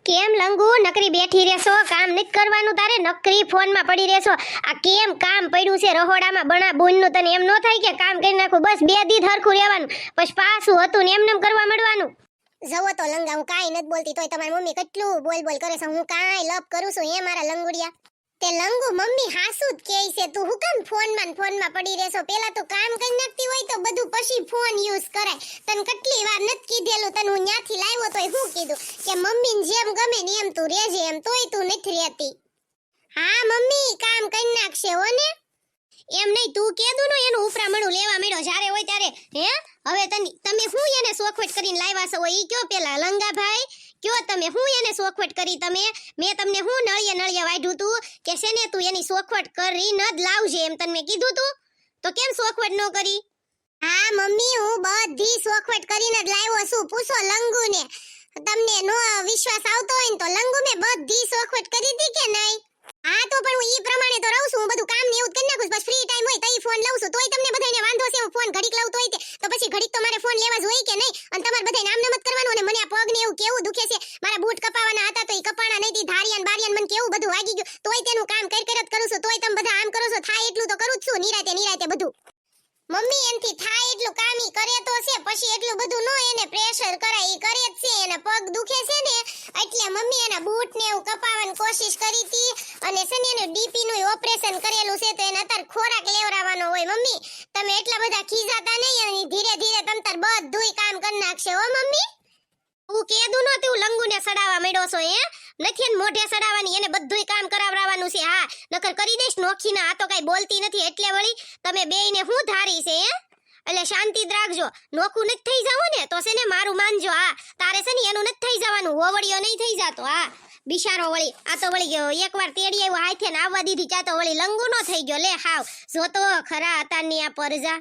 કેમ લંગુ નકરી બેઠી રહેશો? કામ નથી કરવાનું તારે? નકરી ફોનમાં પડી રહેશો. આ કેમ કામ પડ્યું છે રહોડામાં બણા બોનનું? તને એમ નો થાય કે કામ કરી નાખું? બસ 2 દી હરખું રહેવાનું, પછી પાછું હતું ને એમનેમ કરવા મળવાનું. જવો તો લંગા, હું કાંઈ નથી બોલતી તોય તમારી મમ્મી કેટલું બોલ બોલ કરે છે. હું કાંઈ લપ કરું છું એ મારા લંગુડિયા? તે લંગુ મમ્મી હાસુ જ કહે છે. તું હું કામ ફોનમાં પડી રહેશો? પેલા તો કામ કરી નાખતી હોય તો બધું પછી ફોન યુઝ કરાય. તને કેટલી વાર નથી કીધેલું? તને હું ન્યાથી લાવ્યો તોય હું કીધું કે મમ્મીને જેમ ગમે ને એમ તું રહેજે, એમ તોય તું નથી રહેતી. હા મમ્મી કામ કરી નાખશે હો ને. એમ નહીં, તું કીધું ને એનું ઉપરામણું લેવા મળ્યો જ્યારે હોય ત્યારે. હે હવે તમે હું એને સોખવટ કરીને લાવ્યા છો ઈ કયો પેલા લંગાભાઈ? કયો તમે હું એને સોખવટ કરી? મેં તમને હું નળિયે વાઢ્યું તું કે છે ને તું એની સોખવટ કરીને જ લાવજે એમ તને મેં કીધું તું, તો કેમ સોખવટ ન કરી? હા મમ્મી, હું બધી સોખવટ કરીને જ લાવ્યો છું. પૂછો લંગુને. તમને નો વિશ્વાસ આવતો હોય ને તો લંગુ મેં બધી સોખવટ કરી હતી કે નહીં? હા તો પણ હું ઈ પ્રમાણે તો રહું છું. હું બધું કામ ને એવું જ કરી નાખું છું. બસ ફ્રી ટાઈમ હોય તઈ ફોન લઉં છું. તોય તમને બધાને વાંધો છે હું ફોન ઘડીક લઉં તોય તો પછી ઘડીક તો મારે ફોન લેવા જોઈએ કે નહીં? અને તમારે બધાય નામ નમત કરવાનું. અને મને આ પગ ને એવું કેવું દુખે છે. મારા બૂટ કપાવાના હતા તો ઈ કપાણા નહીં, તી ધારિયાન બારિયાન મને કેવું બધું વાગી ગયું. તોય તેનું કામ કરી જ કરું છું. તોય તમે બધા આમ કરો છો. થાય એટલું તો કરું જ છું. નિરાતે બધું. મમ્મી એનથી થાય એટલું કામ ઈ કરે તો છે, પછી એટલું બધું નો એને પ્રેશર કરાય. ઈ કરે જ છે. એના પગ દુખે છે ને એટલે મમ્મી એના બૂટ ને એવું કપાવવાની કોશિશ કરી હતી. અને છે ને એનું ડીપી નું ઓપરેશન કરેલું છે તો એને અત્યારે ખોરાક લેવરાવાનો હોય. મમ્મી તમે એટલા બધા ખીજાતા નહીં, અને ધીરે ધીરે તમ તાર બધુંય કામ કરી નાખશે હો મમ્મી. તું કીધું ન તું લંગુને સડાવવા મળ્યો છો? હે નથી એને મોઢે સડાવવાની, એને બધુંય કામ કરાવરાવાનું છે. હા નકર કરી દઈશ નોખી ના. આ તો કઈ બોલતી નથી એટલે વળી તમે બેયને હું ધારી છે? હે એટલે શાંતિ જ રાખજો. નોખું નથી થઈ જાવું ને તો છે ને મારું માનજો. હા તારે છે ને એનું નથી થઈ જવાનું, હોવળિયો નહીં થઈ જાતો. હા બિચારો વળી આ તો વળી એકવાર તેડી આવ્યો હાથે ને આવવા દીધી ચા તો વળી લંગુ નો થઈ ગયો. લે હાવ જોતો ખરા અતારની આ પરજા.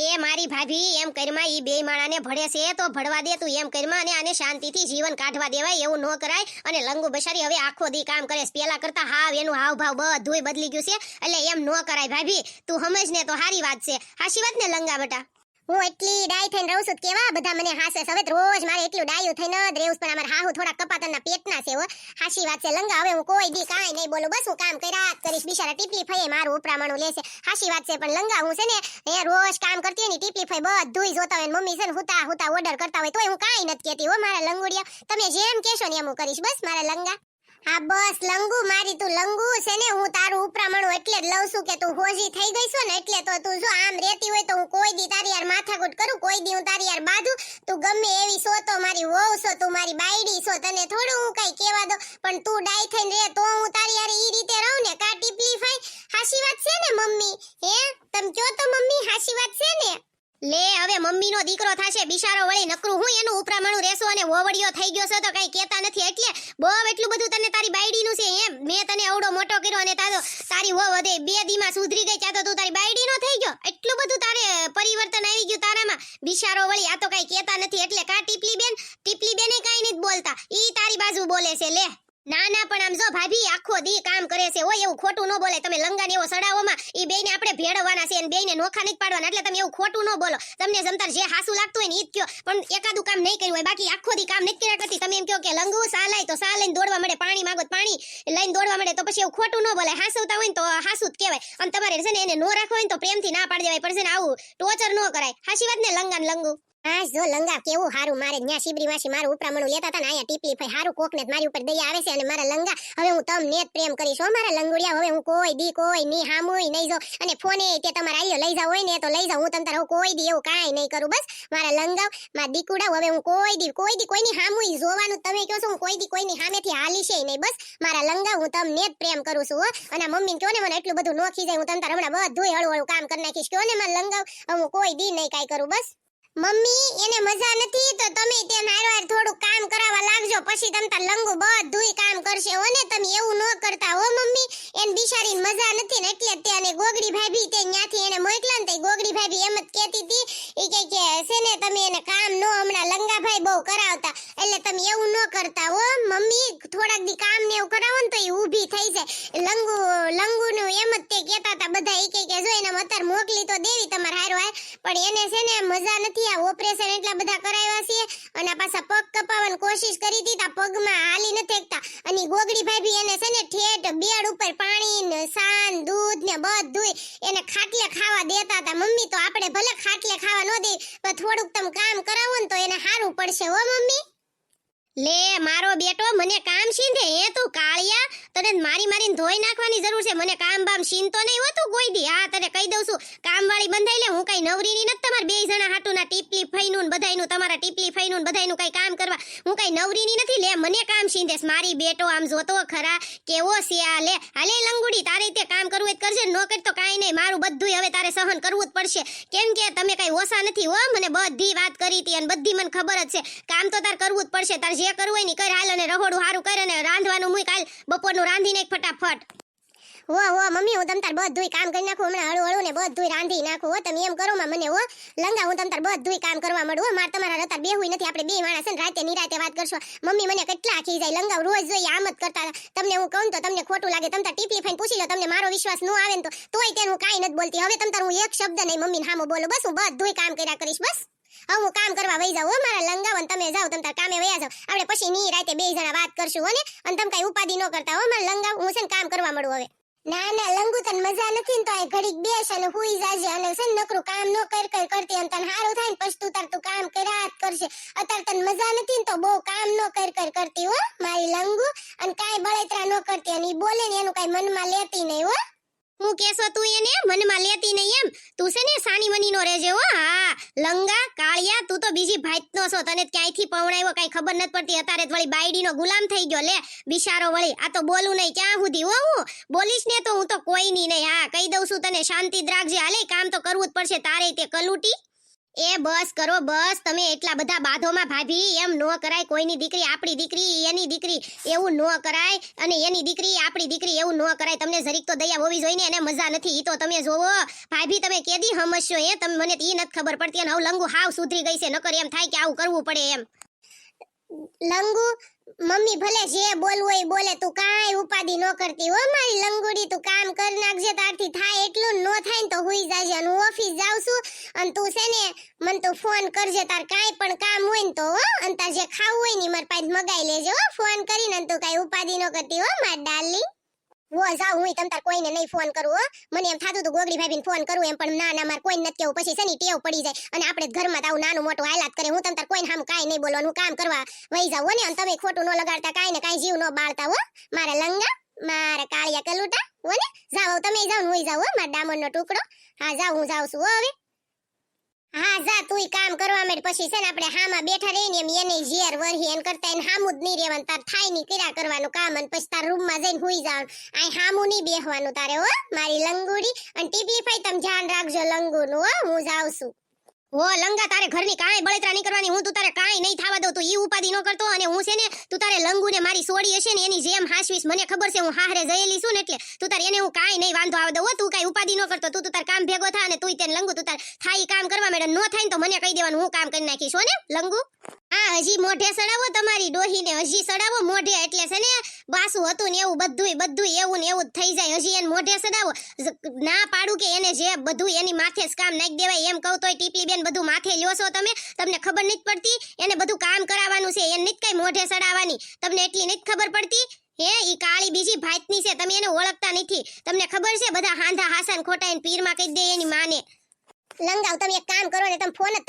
એ મારી ભાભી એમ કરમાં ઈ બે માણાને ભળે છે તો ભળવા દે તું એમ કરમાં, અને આને શાંતિથી જીવન કાઢવા દેવાય એવું ન કરાય. અને લંગુ બસારી હવે આખો દી કામ કરે છે. પેલા કરતા હાવ એનું હાવ ભાવ બધુંય બદલી ગયું છે. એટલે એમ ન કરાય ભાભી, તું સમજ ને તો સારી વાત છે. હાચી વાત ને લંગા બેટા? હું એટલી ડાય થઈને રહું છું કેવા બધા મને હાસે. હવે રોજ મારે એટલું ડાયું થઈને જ રહેવું. પણ અમાર હાહુ થોડા કપાતરના પેટના છે હો. હાચી વાત છે લંગા. હવે હું કોઈ દી કાંઈ નહીં બોલું. બસ હું કામ કર્યા જ કરીશ. બિચારા ટીપલી ફઈએ મારું ઉપરામણું લેશે. હાચી વાત છે. પણ લંગા હું છે ને એ રોજ કામ કરતી હોય ને ટીપલી ફઈ બધુંય જોતા હોય. મમ્મી છે ને હુતા ઓર્ડર કરતા હોય તોય હું કાંઈ નથી કહેતી હો મારા લંગુડિયા. તમે જેમ કહેશો ને એમ હું કરીશ. બસ મારા લંગા. હા બસ લંગુ મારી તું લંગુ છે ને. હું તારું ઉપરામણું એટલે જ લઉં છું કે તું હોજી થઈ ગઈ છો ને એટલે. તો તું જો આમ રહેતી હોય તો હું કોઈ દી તારી યાર માથાકૂટ કરું? કોઈ દી હું તારી યાર બાજુ? તું ગમે એવી છો તો મારી વહુ છો, તું મારી બાયડી છો. તને થોડું હું કઈ કહેવા દો. પણ તું ડાય થઈને રે તો હું તારી યાર ઈ રીતે રહું ને. કા ટીપલી ફાઈ? હાચી વાત છે ને મમ્મી? હે તમે કયો તો મમ્મી હાચી વાત છે ને? લે હવે મમ્મીનો દીકરો થાશે બિચારો વળી નકરું હું એનું ઉપરામણું રહેશો. અને ઓવડિયો થઈ ગયો છે તો કઈ કહેતા નથી એટલે બહુ એટલું બધું તને તારી બાયડીનું છે એમ. મેં તને અવડો મોટો કર્યો અને તારી વહુ વધે 2 દીમાં સુધરી ગઈ ત્યાં તો તું તારી બાયડીનો થઈ ગયો. એટલું બધું તારે પરિવર્તન આવી ગયું તારામાં બિચારો વળી. આ તો કઈ કહેતા નથી એટલે. કા ટીપલી બેને કઈ નથી બોલતા, ઈ તારી બાજુ બોલે છે. લે ના ના પણ આમ જો ભાભી આખો દી કામ કરે છે હોય એવું ખોટું ન બોલે. તમે લંગાને એવો સડાવોમાં ઈ બેયને આપણે ભેળવવાના છે અને બેયને નોખા નથી પાડવાના. એટલે તમે એવું ખોટું ન બોલો. તમને જમતાર જે હાસું લાગતું હોય ને ઈ જ કયો. પણ એકાદું કામ નહીં કર્યું હોય, બાકી આખો દી કામ નથી કર્યા કરતી. તમે એમ કહો કે લંગુ સા લાય તો સા લઈને દોડવા મળે, પાણી માંગો પાણી લઈને દોડવા મળે. તો પછી એવું ખોટું ન બોલાય. હાસવતા હોય ને તો હાસું જ કહેવાય. અને તમારે છે ને એને નો રાખવો હોય ને તો પ્રેમથી ના પાડી દેવાય. પણ છે ને આવું ટોર્ચર ન કરાય. હાચી વાત ને લંગા ને લંગુ? હા જો લંગા કેવું હારું. મારે ન્યા શિબરી માસી મારું ઉપરામણું લેતા હતા ને આયા ટીપલી ફઈ હારું કોક ને મારી ઉપર દયા આવે છે. અને મારા લંગા હવે હું તમને જ પ્રેમ કરીશ હો મારા લંગુડિયા. હવે હું કોઈ દી કોઈ ની હામુય નહીં જો. અને ફોને તે તમારે આયો લઈ જાવ હોય ને તો લઈ જાવ. હું તમ તાર કોઈ દી એવું કાંઈ નહીં કરું. બસ મારા લંગાવ મારા દીકુડા હવે હું કોઈ દી કોઈની હામુય જોવાનું તમે કહો છો. હું કોઈ દી કોઈની હામેથી હાલીશે નહીં. બસ મારા લંગા હું તમને જ પ્રેમ કરું છું હો. અને મમ્મીને કહો ને મને એટલું બધું નોખી જાય હું તમ તાર હમણાં બધુંય હળવું કામ કરી નાખીશ. કહો ને મારા લંગાવ હું કોઈ દી નહીં કાંઈ કરું. બસ મમ્મી એને મજા નથી તો તમે તેને હારવાર થોડું કામ કરાવવા લાગજો. પછી તમ તાર લંગુ બધુંય કામ કરશે હો ને. તમે એવું ન કરતા હો મમ્મી. એને બિચારીને મજા નથી ને એટલે તે. અને ગોગડી ભાભી તે ન્યાથી એને મોકલા ને તે ગોગડી ભાભી એમ જ કહેતી હતી ઈ કે છે ને તમે એને કામ નો હમણાં લંગાભાઈ બહુ કરાવતા. એટલે તમે એવું ન કરતા હો મમ્મી. થોડાક દી કામ ને એવું કરાવો ને તો ઈ ઊભી થઈ જાય. લંગુનું એમ જ તે કહેતા હતા બધા ઈ કે જો એને અત્યારે મોકલી તો દેવી તમાર હારવાર. પણ એને છે ને મજા નથી આ ઓપરેશન એટલા બધા કરાવ્યા છે અને આ પાછા પગ કપાવવાની કોશિશ કરી હતી તા પગમાં હાલી નથી શકતા અને ઈ ગોગડી ભાભી એને છે ને ઠેઠ બેડ ઉપર પાણી ને સાન દૂધ ને બધુંય એને ખાટલે ખાવા દેતા હતા મમ્મી તો આપણે ભલે ખાટલે ખાવા ન દે પણ થોડુંક તમે કામ કરાવો ને તો એને સારું પડશે હો મમ્મી લે મારો બેટો મને કામ શીંધે એ તું કાળિયા તને મારીને ધોઈ નાખવાની જરૂર છે મને કામ બામ શીનતો નહીં હોતું કોઈ દી હા તને કહી દઉં છું કામવાળી બંધાઈ લે હું કઈ નવરીની નથી તમાર બે જણા હાટુના ટીપલી ફઈનું ને બધાયનું તમારા ટીપલી ફઈનું ને બધાયનું કઈ કામ કરવા હું કઈ નવરીની નથી લે મને કામ શીંધેસ મારી બેટો આમ જોતો ખરા કેવો છે આ લે હાલે લંગુડી તારે તે કામ કરવું હોય તો કરજે નો કર તો કાઈ નહીં મારું બધુંય હવે તારે સહન કરવું જ પડશે કેમ કે તમે કઈ ઓછા નથી હો મને બધી વાત કરી હતી અને બધી મને ખબર જ છે કામ તો તાર કરવું જ પડશે તાર જે કરવું હોય ને કર હાલ અને રહોડું હારું કર અને રાંધવાનું મુય કાલ બપોરનું રાંધી નાખ ફટાફટ હો મમ્મી હું તમ તાર બધુંય કામ કરી નાખું હમણાં હળું ને બધુંય રાંધી નાખું હો તમે એમ કરો માં મને હો લંગા હું તમ તાર બધુંય કામ કરવા મળું હો માર તમારા રતા બેહુય નથી આપણે બે માણસ ને રાતે નિરાતે વાત કરશો મમ્મી મને કેટલા ખી જાય લંગા રોજ જોઈએ આમ જ કરતા તમને હું કહું તો તમને ખોટું લાગે તમ તાર ટીપલી ફાઈન પૂછી લો તમને મારો વિશ્વાસ ન આવે ને તો તોય તેનું હું કાઈ નથી બોલતી હવે તમ તાર હું એક શબ્દ નહીં મમ્મીને સામો બોલું બસ હું બધુંય કામ કર્યા કરીશ બસ હવે હું કામ કરવા વઈ જાઉં હો મારા લંગાવન તમે જાઓ તમ તાર કામે વયા જાવ આપણે પછી ની રાતે બે જણા વાત કરશું હો ને અને તમે કઈ ઉપાધિ ન કરતા હો મારા લંગાવ હું છે ને કામ કરવા મળું હવે ના લંગુ તને મજા નથી ને તો આ ઘડીક બેસ અને હુઈ જાજે અને છે ને નકરું કામ ન કરતી અને તને હારું થાય ને પછી તું કામ કર્યા જ કરશે અત્યારે તને મજા નથી ને તો બહુ કામ ન કરતી હો મારી લંગુ અને કાઈ બળતરા ન કરતી અને ઈ બોલે ને એનું કાઈ મનમાં લેતી નહીં હો હું કેસો તું એને મનમાં લેતી નહીં એમ તું છે ને સાની મની નો રહેજે હો હા લંગા કાળિયા તું તો બીજી ભાઈનો છો તને ક્યાંયથી પવણાવ્યો કઈ ખબર નથી પડતી અત્યારે વળી બાયડીનો ગુલામ થઈ ગયો લે બિચારો વળી આ તો બોલું નહીં ક્યાં સુધી હો હું બોલીશ ને તો હું તો કોઈ નહીં હા કહી દઉં છું તને શાંતિ જ રાખજે હાલે કામ તો કરવું જ પડશે તારે તે કલુટી એ બસ કરો બસ તમે એટલા બધા બાધોમાં ભાભી એમ નો કરાય કોઈની દીકરી આપણી દીકરી એની દીકરી એવું નો કરાય અને એની દીકરી આપણી દીકરી એવું નો કરાય તમને જરીક તો દયા હોવી જોઈએ ને એને મજા નથી ઈ તો તમે જોવો ભાભી તમે કેદી સમજશો એ તમે મને ઈ નથી ખબર પડતી અને હવે લંગુ હાવ સુધરી ગઈ છે નકર એમ થાય કે આવું કરવું પડે એમ લંગુ મમ્મી ભલે જે બોલવું હોય બોલે તું કાઈ ઉપાધિ ન કરતી હો મારી લંગુડી તું કામ કરી નાખજે તારથી થાય એટલું ન થાય ને તો હુઈ જાજે અને હું ઓફિસ જાઉં છું અને તું છે ને મને તું ફોન કરજે તાર કાઈ પણ કામ હોય ને તો હો અને તાર જે ખાવું હોય ને માર પાસે મગાઈ લેજે હો ફોન કરીને તું કાઈ ઉપાધિ ન કરતી હો માર ડાર્લિંગ વો જાવ હું તમ તાર કોઈને નહીં ફોન કરું હો મને એમ થાતું તું ગોગડી ભાભીને ફોન કરું એમ પણ ના માર કોઈ નથી કેવું પછી સની ટેવ પડી જાય અને આપણે ઘરમાં તો આવું નાનું મોટું હાલાત કરે હું તમ તાર કોઈને સામે કાઈ નહીં બોલવાનું કામ કરવા વઈ જાવ ને અને તમે ખોટું ન લગાડતા કાઈ ને કાઈ જીવ ન બાળતા હો મારા લંગા મારા કાળિયા કલુટા હો ને જાવ તમે જાવ ને હોઈ જાવ હો મારા ડામરનો ટુકડો હા જાવ હું જાઉં છું હો હવે હા જા તુંય કામ કરવા માંડ પછી છે ને આપણે હામાં બેઠા રહીને એમ એને ઝેર વરહી એન કરતા એને હામું જ નહીં રહેવાનું તાર થાય નહીં કર્યા કરવાનું કામ અને પછી તાર રૂમમાં જઈને હુઈ જવાનું આ હામું નહીં બેહવાનું તારે હો મારી લંગુડી અને ટીપલી ફાઈ તમે ધ્યાન રાખજો લંગુનું હો હું જાઉં છું ઓ લંગા તારે ઘરની કાંઈ બળતરા નહીં કરવાની હું તું તારે કાંઈ નહીં થવા દઉં તું ઈ ઉપાધિ ન કરતો અને હું છે ને તું તારે લંગુને મારી સોડી હશે ને એની જેમ હાસવીશ મને ખબર છે હું હારે જયેલી છું ને એટલે તું તારે એને હું કાંઈ નહીં વાંધો આવે દઉં તું કાંઈ ઉપાધિ ન કરતો તું તાર કામ ભેગો થા અને તું તેને લંગુ તું તાર થાય કામ કરવા મેડમ ન થાય ને તો મને કહી દેવાનું હું કામ કરી નાખીશ હો ને લંગુ હા હજી મોઢે સડાવો તમારી ડોહીને હજી સડાવો મોઢે એટલે છે ને બાસું હતું ને એવું બધું એવું ને એવું થઈ જાય હજી એને મોઢે સડાવો ના પાડું કે એને જે બધું એની માથે જ કામ નાખી દેવાય એમ કહું તોય ટીપલી બેન બધું માથે લ્યો છો તમે તમને ખબર નથી પડતી એને બધું કામ કરાવવાનું છે એને નથી કઈ મોઢે સડાવવાની તમને એટલી નથી ખબર પડતી હે ઈ કાળી બીજી ભાતની છે તમે એને ઓળખતા નથી તમને ખબર છે બધા હાંધા હાસન ખોટા એને પીરમાં કહી દે એની માને લંગાવ તમે એક કામ કરો ને તમે ફોન જ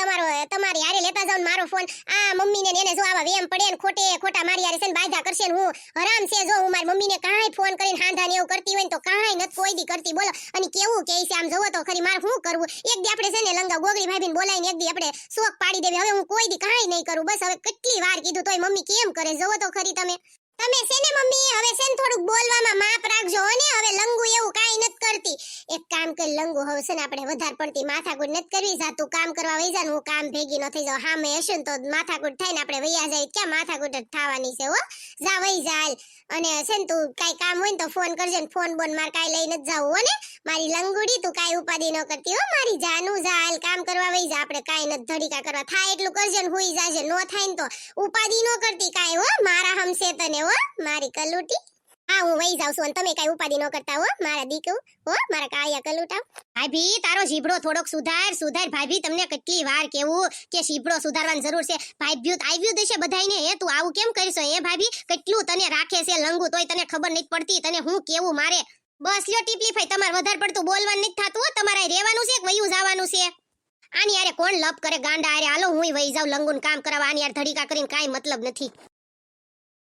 તમારી હારે લેતા જાવ મારો ફોન આ મમ્મીને એને જો આવા વેમ પડે ને ખોટા મારી હારે છે ને બાધા કરશે ને હું હરામ છે જો હું મારી મમ્મીને કાંઈ ફોન કરીને હાંધા ને એવું કરતી હોય ને તો કાંઈ નથી કોઈ દી કરતી બોલો અને કેવું કે છે આમ જોવો તો ખરી મારે શું કરવું એક દી આપણે છે ને લંગાવ ગોગડી ભાભીને બોલાવીને એક દી આપણે શોક પાડી દેવી હવે હું કોઈ દી કાંઈ નહીં કરું બસ હવે કેટલી વાર કીધું તોય મમ્મી કેમ કરે જોવો તો ખરી તમે છે ને મમ્મી હવે છે ને થોડુંક બોલવામાં માપ રાખજો ને હવે લંગુ એવું કાંઈ નથી કરતી એક કામ કર લંગુ હવે છે ને આપણે વધારે પડતી માથાકૂટ નથી કરવી જા તું કામ કરવા વઈ જા હું કામ ભેગી ન થઈ જાવ હા મેં હશે ને તો માથાકૂટ થાય ને આપણે વૈયા જાય ક્યાં માથાકૂટ જ થવાની છે હો જા વઈ જા અને છે ને તું કાંઈ કામ હોય ને તો ફોન કરજે ને ફોન બોન માર કાંઈ લઈ નથી જાવ હો ને મારી લંગુડી તું કાંઈ ઉપાધિ ન કરતી હો મારી જાનું જા કામ કરવા વઈ જા આપણે કાંઈ નથી ધડીકા કરવા થાય એટલું કરજે ને હુઈ જાજે નો થાય ને તો ઉપાધિ ન કરતી કાંઈ હો મારા હમશે તને હો મારી કલુટી હા હું વહી જાઉં છું અને તમે કઈ ઉપાધિ ન કરતા હો મારા દીકુ હો મારા કાળિયા કલુટા. ભાભી તારો જીભડો થોડોક સુધાર ભાભી. તમને કેટલી વાર કેવું કે જીભડો સુધારવાની જરૂર છે. ભાભ્યું તો આવ્યું જ હશે બધાયને. હે તું આવું કેમ કરશો હે ભાભી? કેટલું તને રાખે છે લંગુ, તોય તને ખબર નથી પડતી તને હું કેવું મારે. બસ લ્યો ટીપલી ભાઈ, તમારે વધારે પડતું બોલવાનું નથી થાતું હો. તમારે અહીં રહેવાનું છે કે વયું જવાનું છે? આની યારે કોણ લપ કરે ગાંડા? અરે હાલો હું વહી જાઉં લંગુન કામ કરાવવા. આની યાર ધડીકા કરીને કાંઈ મતલબ નથી.